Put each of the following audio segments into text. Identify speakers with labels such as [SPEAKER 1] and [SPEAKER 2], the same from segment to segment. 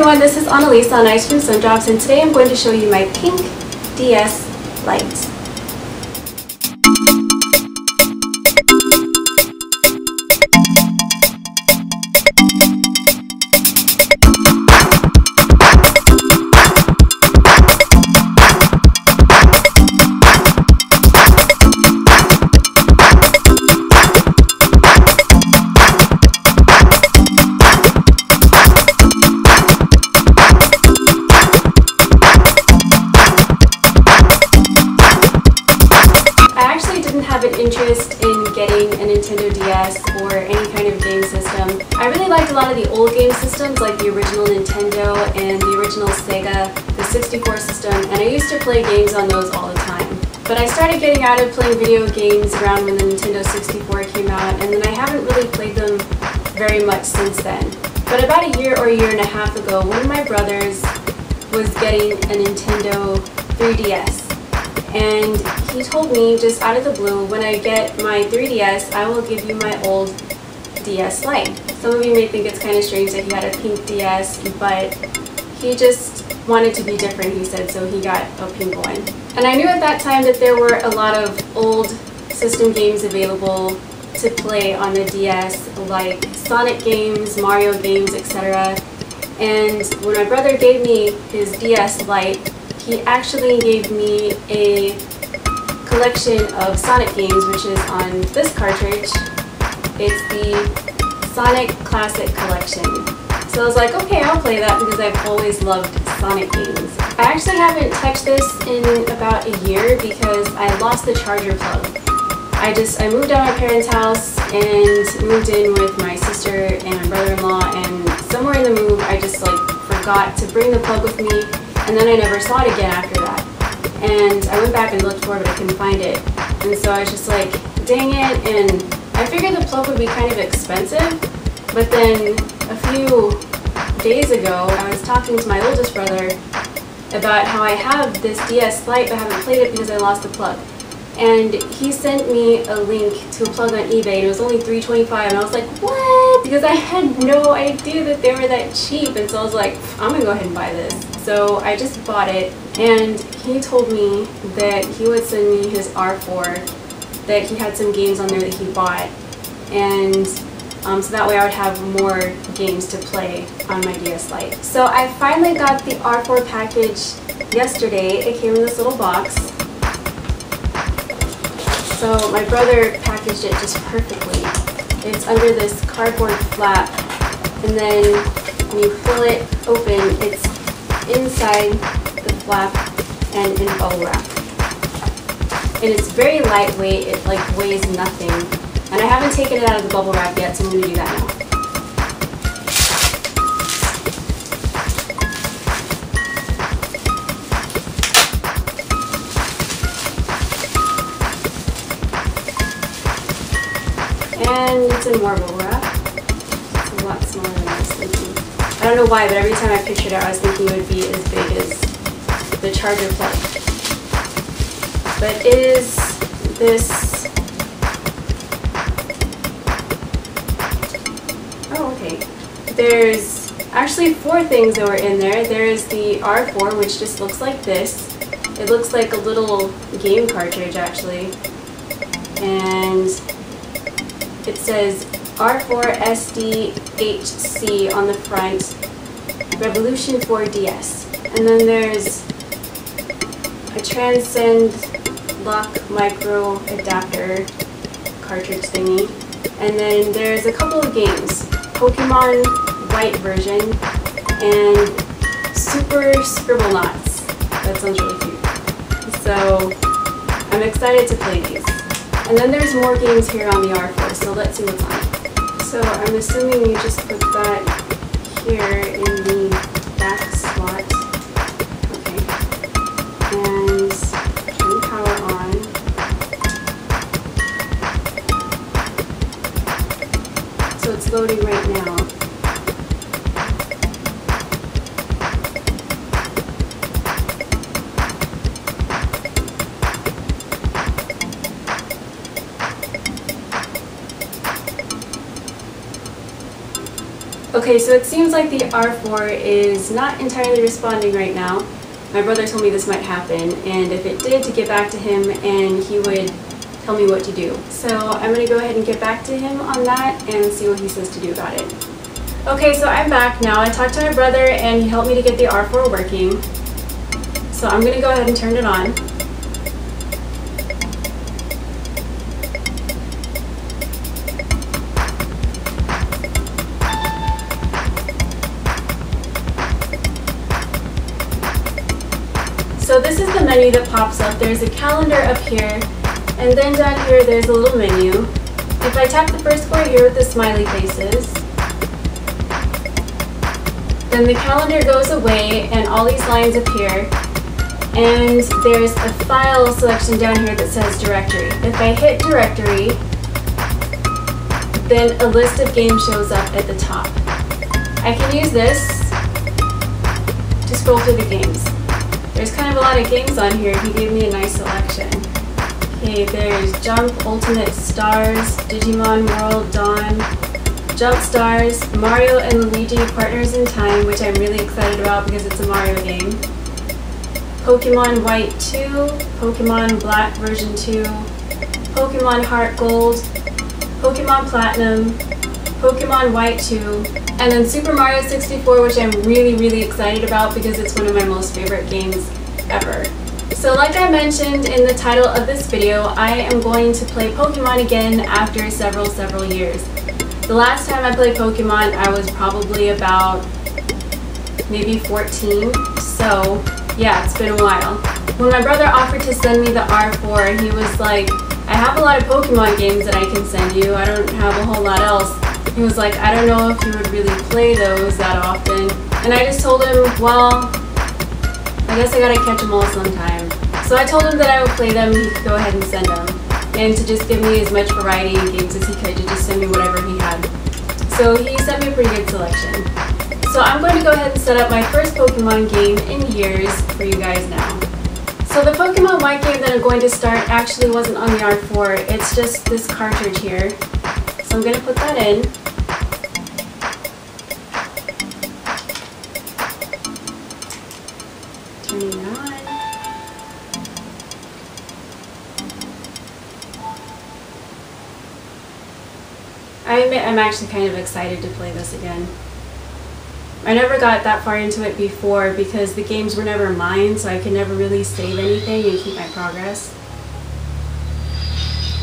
[SPEAKER 1] everyone, this is Annalisa on Ice Cream Sundrops, and today I'm going to show you my pink DS Lite. Have an interest in getting a Nintendo DS or any kind of game system. I really liked a lot of the old game systems like the original Nintendo and the original Sega, the 64 system, and I used to play games on those all the time. But I started getting out of playing video games around when the Nintendo 64 came out, and then I haven't really played them very much since then. But about a year or a year and a half ago, one of my brothers was getting a Nintendo 3DS. And he told me just out of the blue, when I get my 3DS, I will give you my old DS Lite. Some of you may think it's kind of strange that he had a pink DS, but he just wanted to be different, he said, so he got a pink one. And I knew at that time that there were a lot of old system games available to play on the DS, like Sonic games, Mario games, etc. And when my brother gave me his DS Lite, he actually gave me a collection of Sonic games, which is on this cartridge. It's the Sonic Classic Collection. So I was like, okay, I'll play that because I've always loved Sonic games. I actually haven't touched this in about a year because I lost the charger plug. I moved out of my parents' house and moved in with my sister and my brother-in-law, and somewhere in the move I just forgot to bring the plug with me. And then I never saw it again after that. And I went back and looked for it, but I couldn't find it. And so I was just like, dang it. And I figured the plug would be kind of expensive. But then a few days ago, I was talking to my oldest brother about how I have this DS Lite, but I haven't played it because I lost the plug. And he sent me a link to a plug on eBay, and it was only $3.25, and I was like, what? Because I had no idea that they were that cheap, and so I was like, I'm gonna go ahead and buy this. So I just bought it, and he told me that he would send me his R4, that he had some games on there that he bought, and so that way I would have more games to play on my DS Lite. So I finally got the R4 package yesterday. It came in this little box. So my brother packaged it just perfectly. It's under this cardboard flap, and then when you pull it open, it's inside the flap and in bubble wrap. And it's very lightweight, it weighs nothing. And I haven't taken it out of the bubble wrap yet, so I'm going to do that now. And it's in more bubble wrap. It's a lot smaller than I was thinking. I don't know why, but every time I pictured it, I was thinking it would be as big as the charger plug. But it is this... Oh, okay. There's actually 4 things that were in there. There's the R4, which just looks like this. It looks like a little game cartridge, actually. And it says R4 SDHC on the front, Revolution 4 DS. And then there's a Transcend Lock Micro Adapter cartridge thingy. And then there's a couple of games, Pokémon White version and Super Scribble Knots. That sounds really cute. So I'm excited to play these. And then there's more games here on the R4, so let's see what's on it. So I'm assuming you just put that here in the back slot. Okay. And turn the power on. So it's loading right now. Okay, so it seems like the R4 is not entirely responding right now. My brother told me this might happen, and if it did, to get back to him and he would tell me what to do. So I'm going to go ahead and get back to him on that and see what he says to do about it. Okay, so I'm back now. I talked to my brother and he helped me to get the R4 working. So I'm going to go ahead and turn it on. So this is the menu that pops up. There's a calendar up here, and then down here there's a little menu. If I tap the first square here with the smiley faces, then the calendar goes away and all these lines appear, and there's a file selection down here that says directory. If I hit directory, then a list of games shows up at the top. I can use this to scroll through the games. There's kind of a lot of games on here. He gave me a nice selection. Okay, there's Jump, Ultimate Stars, Digimon World, Dawn, Jump Stars, Mario and Luigi Partners in Time, which I'm really excited about because it's a Mario game. Pokemon White 2, Pokemon Black version 2, Pokemon Heart Gold, Pokemon Platinum, Pokemon White 2, and then Super Mario 64, which I'm really excited about because it's one of my most favorite games ever. So like I mentioned in the title of this video, I am going to play Pokemon again after several years. The last time I played Pokemon, I was probably about maybe 14, so yeah, it's been a while. When my brother offered to send me the R4, he was like, I have a lot of Pokemon games that I can send you, I don't have a whole lot else. He was like, I don't know if you would really play those that often. And I just told him, well, I guess I gotta catch them all sometime. So I told him that I would play them, he could go ahead and send them. And to just give me as much variety in games as he could, to just send me whatever he had. So he sent me a pretty good selection. So I'm going to go ahead and set up my first Pokemon game in years for you guys now. So the Pokemon White game that I'm going to start actually wasn't on the R4, it's just this cartridge here. So I'm going to put that in. Turning it on. I admit I'm actually kind of excited to play this again. I never got that far into it before because the games were never mine, so I could never really save anything and keep my progress.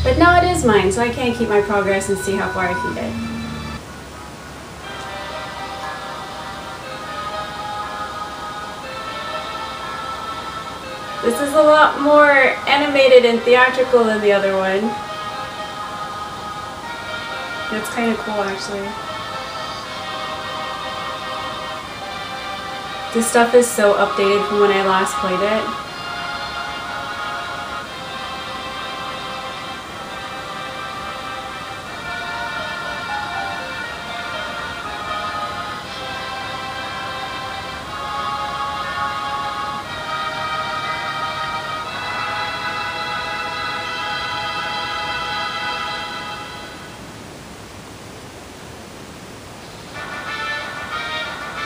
[SPEAKER 1] But now it is mine, so I can keep my progress and see how far I can get. This is a lot more animated and theatrical than the other one. That's kind of cool, actually. This stuff is so updated from when I last played it.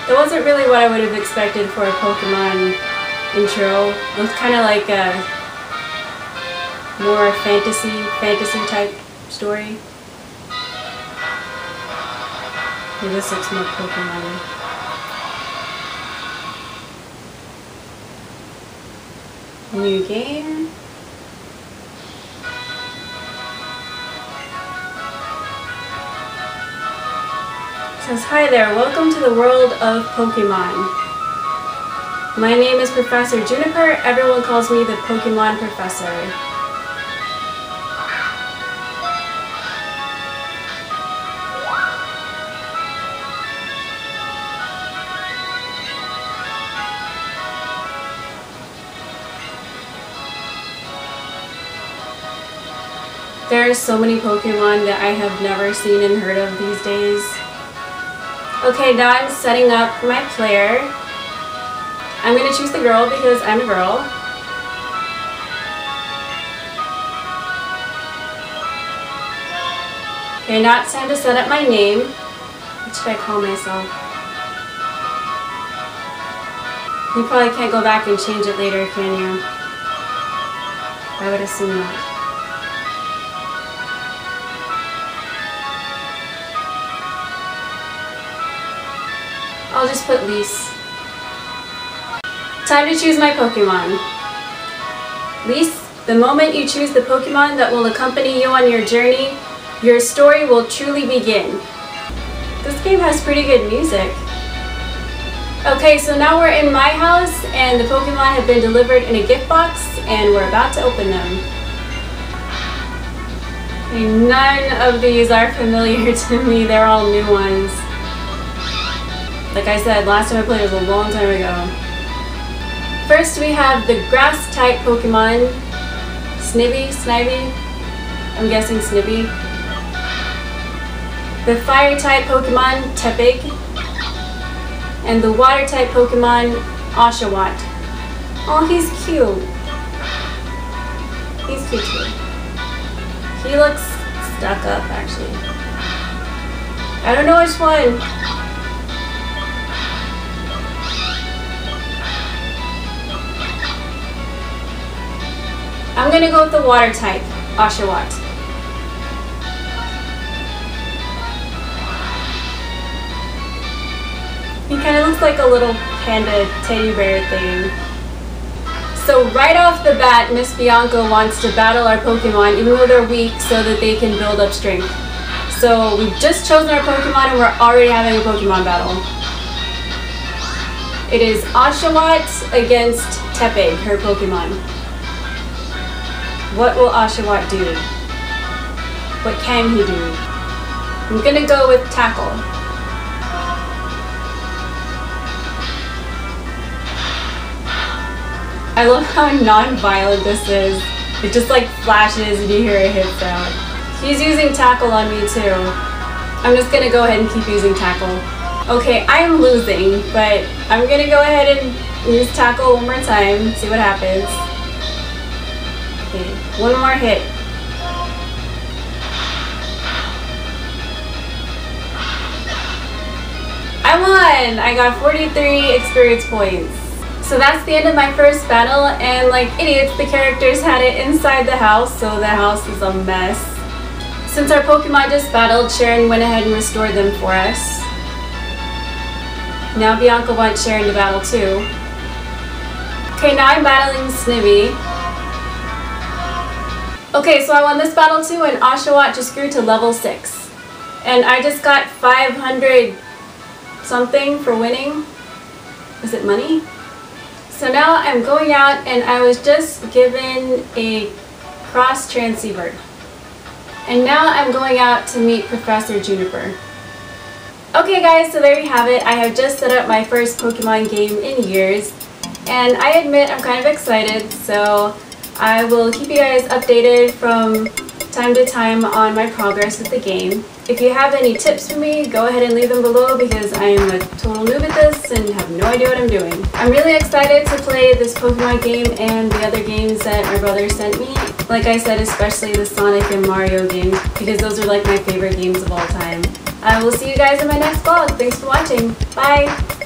[SPEAKER 1] It wasn't really what I would have expected for a Pokemon intro. It was kind of like a more fantasy type story. Yeah, this looks more Pokemon. New game. Says, hi there, welcome to the world of Pokemon. My name is Professor Juniper, everyone calls me the Pokemon Professor. There are so many Pokemon that I have never seen and heard of these days. Okay, now I'm setting up my player. I'm going to choose the girl because I'm a girl. Okay, now it's time to set up my name. What should I call myself? You probably can't go back and change it later, can you? I would assume not. I'll just put Lise. Time to choose my Pokemon. Lise, the moment you choose the Pokemon that will accompany you on your journey, your story will truly begin. This game has pretty good music. Okay, so now we're in my house and the Pokemon have been delivered in a gift box and we're about to open them. And none of these are familiar to me, they're all new ones. Like I said, last time I played was a long time ago. First we have the grass-type Pokemon, Snivy? I'm guessing Snivy. The fire-type Pokemon, Tepig. And the water-type Pokemon, Oshawott. Oh, he's cute. He's cute too. He looks stuck up, actually. I don't know which one. I'm gonna go with the water type, Oshawott. He kind of looks like a little panda teddy bear thing. So right off the bat, Miss Bianca wants to battle our Pokemon even though they're weak so that they can build up strength. So we've just chosen our Pokemon and we're already having a Pokemon battle. It is Oshawott against Tepig, her Pokemon. What will Oshawott do? What can he do? I'm gonna go with Tackle. I love how non-violent this is. It just like flashes and you hear a hit sound. He's using Tackle on me too. I'm just gonna go ahead and keep using Tackle. Okay, I'm losing, but I'm gonna go ahead and use Tackle one more time, see what happens. Okay, one more hit. I won! I got 43 experience points. So that's the end of my first battle, and like idiots, the characters had it inside the house, so the house is a mess. Since our Pokemon just battled, Sharon went ahead and restored them for us. Now Bianca wants Sharon to battle too. Okay, now I'm battling Snivy. Okay, so I won this battle too, and Oshawott just grew to level 6. And I just got 500 something for winning. Is it money? So now I'm going out and I was just given a cross transceiver. And now I'm going out to meet Professor Juniper. Okay guys, so there you have it. I have just set up my first Pokemon game in years. And I admit I'm kind of excited, so I will keep you guys updated from time to time on my progress with the game. If you have any tips for me, go ahead and leave them below because I am a total noob at this and have no idea what I'm doing. I'm really excited to play this Pokemon game and the other games that my brother sent me. Like I said, especially the Sonic and Mario games because those are like my favorite games of all time. I will see you guys in my next vlog. Thanks for watching. Bye!